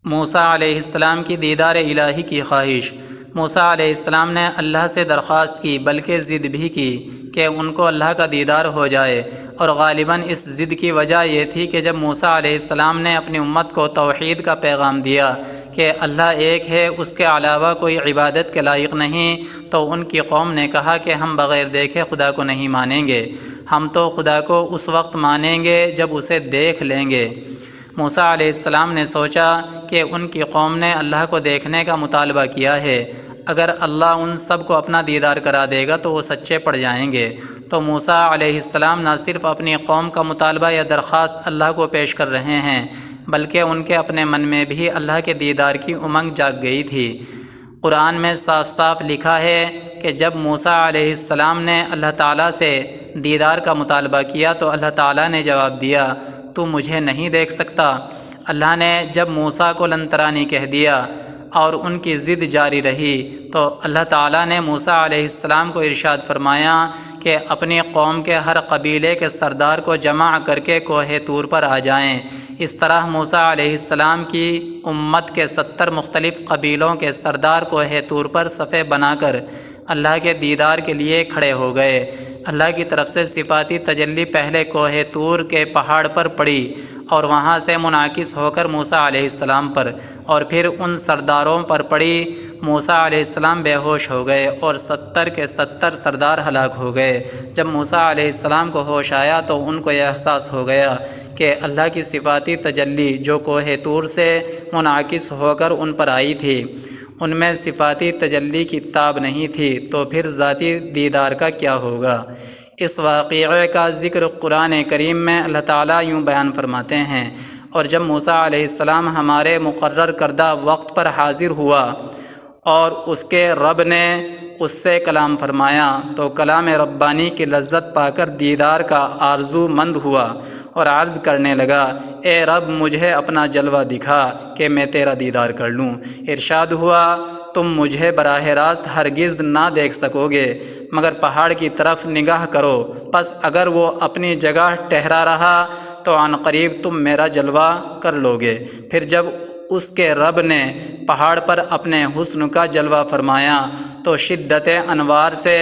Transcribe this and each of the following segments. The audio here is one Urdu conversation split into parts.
موسیٰ علیہ السلام کی دیدار الہی کی خواہش۔ موسیٰ علیہ السلام نے اللہ سے درخواست کی، بلکہ ضد بھی کی کہ ان کو اللہ کا دیدار ہو جائے، اور غالباً اس ضد کی وجہ یہ تھی کہ جب موسیٰ علیہ السلام نے اپنی امت کو توحید کا پیغام دیا کہ اللہ ایک ہے، اس کے علاوہ کوئی عبادت کے لائق نہیں، تو ان کی قوم نے کہا کہ ہم بغیر دیکھے خدا کو نہیں مانیں گے، ہم تو خدا کو اس وقت مانیں گے جب اسے دیکھ لیں گے۔ موسیٰ علیہ السلام نے سوچا کہ ان کی قوم نے اللہ کو دیکھنے کا مطالبہ کیا ہے، اگر اللہ ان سب کو اپنا دیدار کرا دے گا تو وہ سچے پڑ جائیں گے۔ تو موسیٰ علیہ السلام نہ صرف اپنی قوم کا مطالبہ یا درخواست اللہ کو پیش کر رہے ہیں، بلکہ ان کے اپنے من میں بھی اللہ کے دیدار کی امنگ جاگ گئی تھی۔ قرآن میں صاف صاف لکھا ہے کہ جب موسیٰ علیہ السلام نے اللہ تعالیٰ سے دیدار کا مطالبہ کیا تو اللہ تعالیٰ نے جواب دیا، تو مجھے نہیں دیکھ سکتا؟ اللہ نے جب موسیٰ کو لن ترانی کہہ دیا اور ان کی ضد جاری رہی تو اللہ تعالیٰ نے موسیٰ علیہ السلام کو ارشاد فرمایا کہ اپنی قوم کے ہر قبیلے کے سردار کو جمع کر کے کوہ طور پر آ جائیں۔ اس طرح موسیٰ علیہ السلام کی امت کے 70 مختلف قبیلوں کے سردار کوہ طور پر صفیں بنا کر اللہ کے دیدار کے لیے کھڑے ہو گئے۔ اللہ کی طرف سے صفاتی تجلی پہلے کوہ طور کے پہاڑ پر پڑی اور وہاں سے منعکس ہو کر موسیٰ علیہ السلام پر، اور پھر ان سرداروں پر پڑی۔ موسیٰ علیہ السلام بے ہوش ہو گئے اور 70 کے 70 سردار ہلاک ہو گئے۔ جب موسیٰ علیہ السلام کو ہوش آیا تو ان کو یہ احساس ہو گیا کہ اللہ کی صفاتی تجلی جو کوہ طور سے منعکس ہو کر ان پر آئی تھی، ان میں صفاتی تجلی کی تاب نہیں تھی، تو پھر ذاتی دیدار کا کیا ہوگا؟ اس واقعے کا ذکر قرآن کریم میں اللہ تعالیٰ یوں بیان فرماتے ہیں، اور جب موسیٰ علیہ السلام ہمارے مقرر کردہ وقت پر حاضر ہوا اور اس کے رب نے اس سے کلام فرمایا تو کلام ربانی کی لذت پا کر دیدار کا آرزو مند ہوا اور عرض کرنے لگا، اے رب مجھے اپنا جلوہ دکھا کہ میں تیرا دیدار کر لوں۔ ارشاد ہوا، تم مجھے براہ راست ہرگز نہ دیکھ سکو گے مگر پہاڑ کی طرف نگاہ کرو، پس اگر وہ اپنی جگہ ٹھہرا رہا تو عن قریب تم میرا جلوہ کر لوگے۔ پھر جب اس کے رب نے پہاڑ پر اپنے حسن کا جلوہ فرمایا تو شدت انوار سے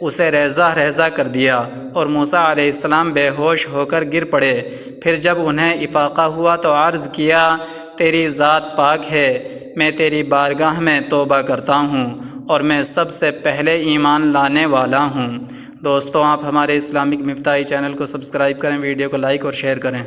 اسے ریزہ ریزہ کر دیا اور موسیٰ علیہ السلام بے ہوش ہو کر گر پڑے۔ پھر جب انہیں افاقہ ہوا تو عرض کیا، تیری ذات پاک ہے، میں تیری بارگاہ میں توبہ کرتا ہوں اور میں سب سے پہلے ایمان لانے والا ہوں۔ دوستو، آپ ہمارے اسلامک مفتاحی چینل کو سبسکرائب کریں، ویڈیو کو لائک اور شیئر کریں۔